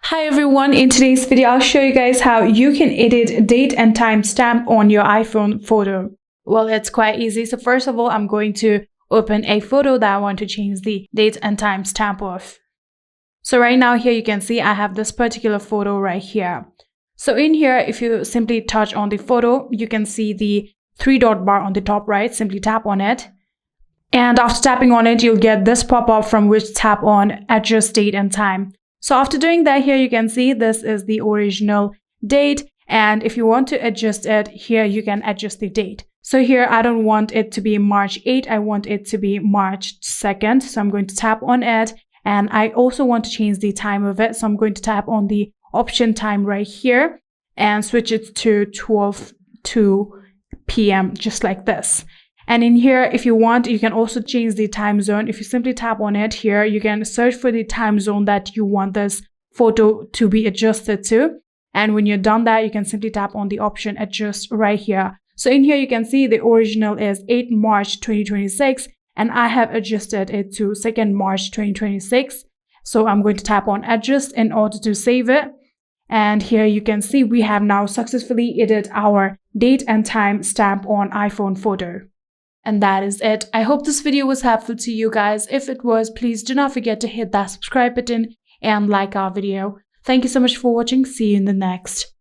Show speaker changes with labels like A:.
A: Hi everyone, in today's video I'll show you guys how you can edit date and time stamp on your iPhone photo. Well, it's quite easy. So first of all, I'm going to open a photo that I want to change the date and time stamp of. So right now here you can see I have this particular photo right here. So in here, if you simply touch on the photo, you can see the three-dot bar on the top right. Simply tap on it. And after tapping on it, you'll get this pop-up from which tap on adjust date and time. So after doing that, here you can see this is the original date. And if you want to adjust it, here you can adjust the date. So here I don't want it to be March 8. I want it to be March 2nd. So I'm going to tap on it. And I also want to change the time of it. So I'm going to tap on the option time right here and switch it to 12:02 p.m. just like this. And in here, if you want, you can also change the time zone. If you simply tap on it here, you can search for the time zone that you want this photo to be adjusted to. And when you're done that, you can simply tap on the option adjust right here. So in here, you can see the original is 8 March 2026, and I have adjusted it to 2nd March 2026. So I'm going to tap on adjust in order to save it. And here you can see we have now successfully edited our date and time stamp on iPhone photo. And that is it. I hope this video was helpful to you guys. If it was, please do not forget to hit that subscribe button and like our video. Thank you so much for watching. See you in the next.